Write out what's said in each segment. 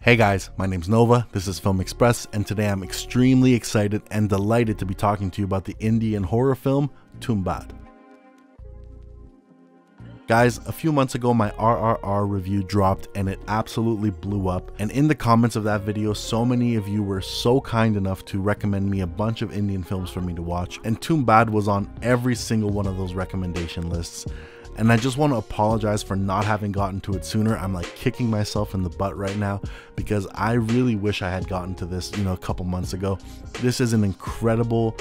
Hey guys, my name's Nova, this is Film Express, and today I'm extremely excited and delighted to be talking to you about the Indian horror film, TUMBBAD. Guys, a few months ago my RRR review dropped and it absolutely blew up, and in the comments of that video so many of you were so kind enough to recommend me a bunch of Indian films for me to watch, and TUMBBAD was on every single one of those recommendation lists. And I just want to apologize for not having gotten to it sooner. I'm like kicking myself in the butt right now because I really wish I had gotten to this, a couple months ago. This is an incredible,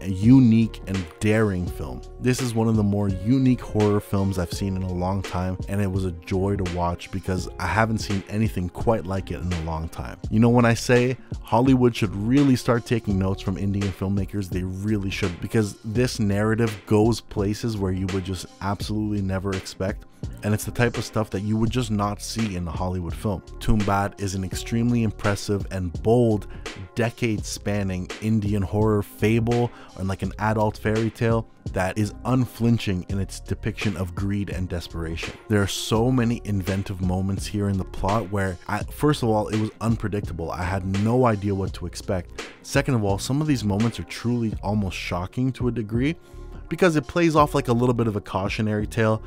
unique and daring film. This is one of the more unique horror films I've seen in a long time, and it was a joy to watch because I haven't seen anything quite like it in a long time. When I say Hollywood should really start taking notes from Indian filmmakers, they really should, because this narrative goes places where you would just absolutely never expect, and it's the type of stuff that you would just not see in a Hollywood film. TUMBBAD is an extremely impressive and bold, decade-spanning Indian horror fable, and like an adult fairy tale that is unflinching in its depiction of greed and desperation. There are so many inventive moments here in the plot where, first of all, it was unpredictable. I had no idea what to expect. Second of all, some of these moments are truly almost shocking to a degree, because it plays off like a little bit of a cautionary tale.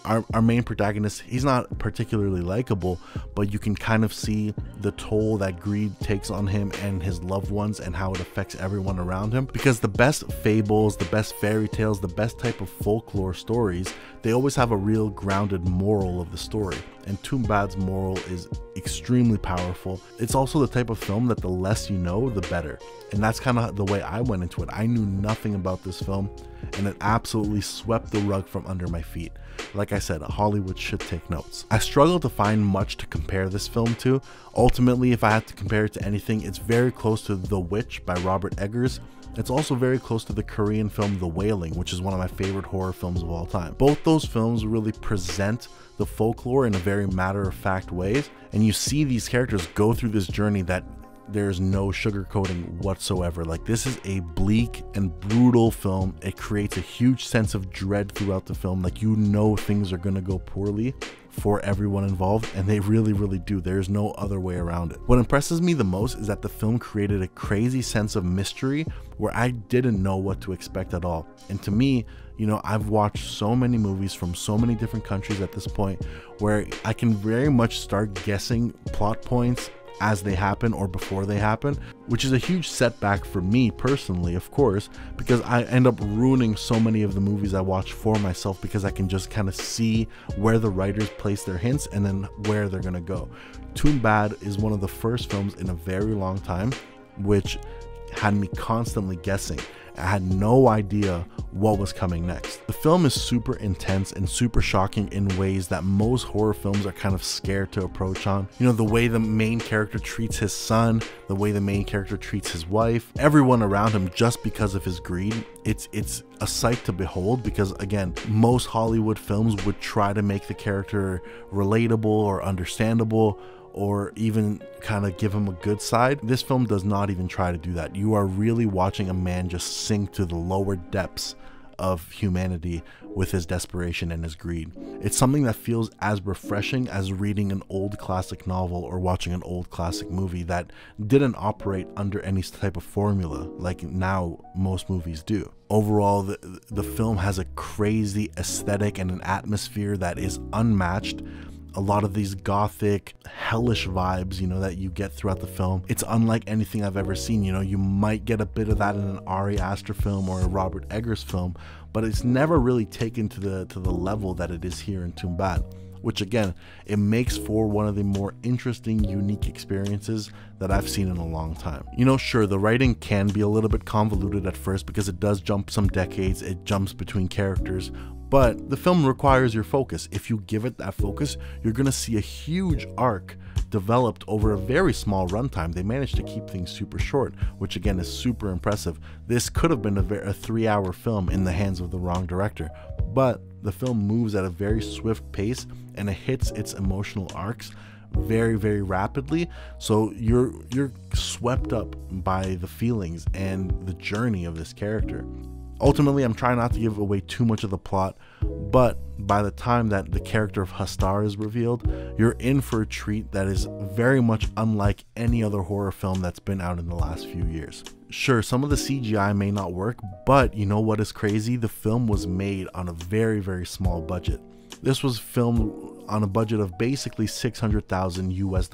Our main protagonist, he's not particularly likable, but you can kind of see the toll that greed takes on him and his loved ones and how it affects everyone around him. Because the best fables, the best fairy tales, the best type of folklore stories, they always have a real grounded moral of the story. And TUMBBAD's moral is extremely powerful. It's also the type of film that the less you know, the better. And that's kind of the way I went into it. I knew nothing about this film, and it absolutely swept the rug from under my feet. Like I said, Hollywood should take notes. I struggle to find much to compare this film to. Ultimately, if I had to compare it to anything, it's very close to The Witch by Robert Eggers. It's also very close to the Korean film The Wailing, which is one of my favorite horror films of all time. Both those films really present the folklore in a very matter-of-fact way, and you see these characters go through this journey that there's no sugarcoating whatsoever. Like, this is a bleak and brutal film. It creates a huge sense of dread throughout the film. Like, things are gonna go poorly for everyone involved, and they really do. There's no other way around it. What impresses me the most is that the film created a crazy sense of mystery where I didn't know what to expect at all. And to me, I've watched so many movies from so many different countries at this point where I can very much start guessing plot points as they happen or before they happen, which is a huge setback for me personally, of course, because I end up ruining so many of the movies I watch for myself because I can just kind of see where the writers place their hints and then where they're gonna go. TUMBBAD is one of the first films in a very long time which had me constantly guessing. I had no idea what was coming next. The film is super intense and super shocking in ways that most horror films are kind of scared to approach on. The way the main character treats his son, the way the main character treats his wife, everyone around him, just because of his greed. It's a sight to behold, because again, most Hollywood films would try to make the character relatable or understandable, or even kind of give him a good side. This film does not even try to do that. You are really watching a man just sink to the lower depths of humanity with his desperation and his greed. It's something that feels as refreshing as reading an old classic novel or watching an old classic movie that didn't operate under any type of formula like now most movies do. Overall, the film has a crazy aesthetic and an atmosphere that is unmatched. A lot of these gothic, hellish vibes, that you get throughout the film. It's unlike anything I've ever seen. You might get a bit of that in an Ari Aster film or a Robert Eggers film, but it's never really taken to the level that it is here in TUMBBAD, which again, it makes for one of the more interesting, unique experiences that I've seen in a long time. Sure, the writing can be a little bit convoluted at first because it does jump some decades, it jumps between characters, but the film requires your focus. If you give it that focus, you're gonna see a huge arc developed over a very small runtime. They managed to keep things super short, which again is super impressive. This could have been a 3-hour film in the hands of the wrong director, but the film moves at a very swift pace and it hits its emotional arcs very rapidly, so you're swept up by the feelings and the journey of this character. Ultimately, I'm trying not to give away too much of the plot, but by the time that the character of Hastar is revealed, you're in for a treat that is very much unlike any other horror film that's been out in the last few years. Sure, some of the CGI may not work, but you know what is crazy? The film was made on a very, very small budget. This was filmed on a budget of basically $600,000 US.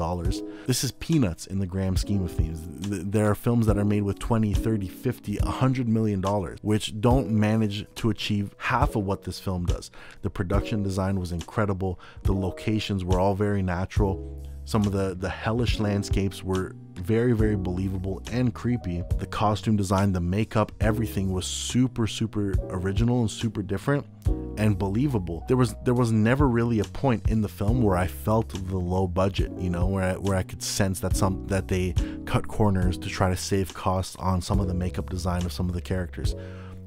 This is peanuts in the grand scheme of things. There are films that are made with 20, 30, 50, $100 million, which don't manage to achieve half of what this film does. The production design was incredible. The locations were all very natural. Some of the hellish landscapes were very, very believable and creepy. The costume design, the makeup, everything was super, super original and super different and believable. There was never really a point in the film where I felt the low budget, you know, where I could sense that they cut corners to try to save costs on some of the makeup design of some of the characters.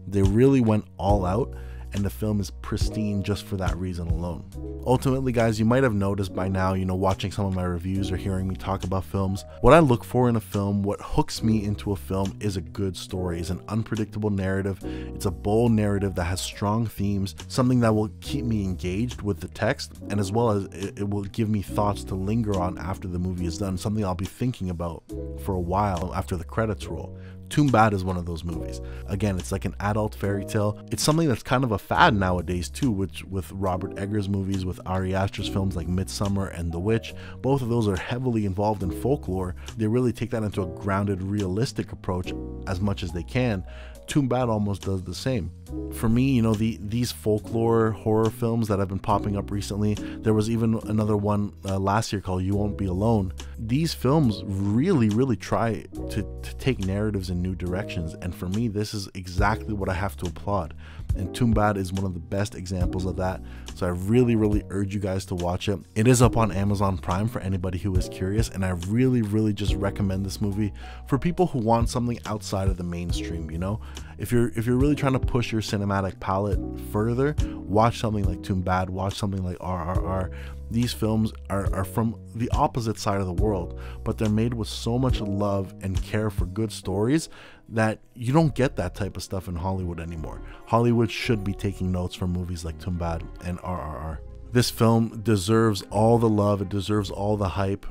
They really went all out, and the film is pristine just for that reason alone. Ultimately, guys, you might have noticed by now, you know, watching some of my reviews or hearing me talk about films, what I look for in a film, what hooks me into a film is a good story, is an unpredictable narrative. It's a bold narrative that has strong themes, something that will keep me engaged with the text, and as well as it will give me thoughts to linger on after the movie is done, something I'll be thinking about for a while after the credits roll. TUMBBAD is one of those movies. Again, it's like an adult fairy tale. It's something that's kind of a fad nowadays too, which with Robert Eggers movies, with Ari Aster's films like Midsommar and The Witch. Both of those are heavily involved in folklore. They really take that into a grounded, realistic approach as much as they can. TUMBBAD almost does the same. For me, you know, these folklore horror films that have been popping up recently, there was even another one last year called You Won't Be Alone. These films really try to take narratives in new directions, and for me, this is exactly what I have to applaud. And TUMBBAD is one of the best examples of that, so I really urge you guys to watch it. It is up on Amazon Prime for anybody who is curious, and I really just recommend this movie for people who want something outside of the mainstream. You know, if you're really trying to push your cinematic palette further, watch something like TUMBBAD, watch something like RRR. These films are from the opposite side of the world, but they're made with so much love and care for good stories that you don't get that type of stuff in Hollywood anymore. Hollywood should be taking notes from movies like TUMBBAD and RRR. This film deserves all the love, it deserves all the hype.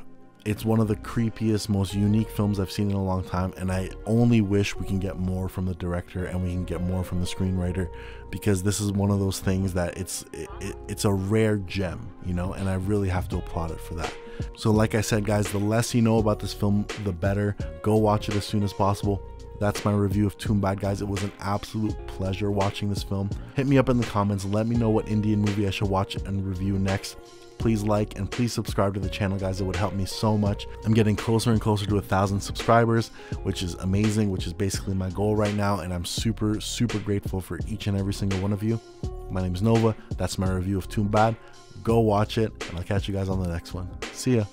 It's one of the creepiest, most unique films I've seen in a long time, and I only wish we can get more from the director and we can get more from the screenwriter, because this is one of those things that it's a rare gem, you know, and I really have to applaud it for that. So like I said, guys, the less you know about this film, the better. Go watch it as soon as possible. That's my review of TUMBBAD, guys. It was an absolute pleasure watching this film. Hit me up in the comments. Let me know what Indian movie I should watch and review next. Please like and please subscribe to the channel, guys. It would help me so much. I'm getting closer and closer to 1,000 subscribers, which is amazing, which is basically my goal right now, and I'm super grateful for each and every single one of you. My name is Nova. That's my review of TUMBBAD. Go watch it, and I'll catch you guys on the next one. See ya.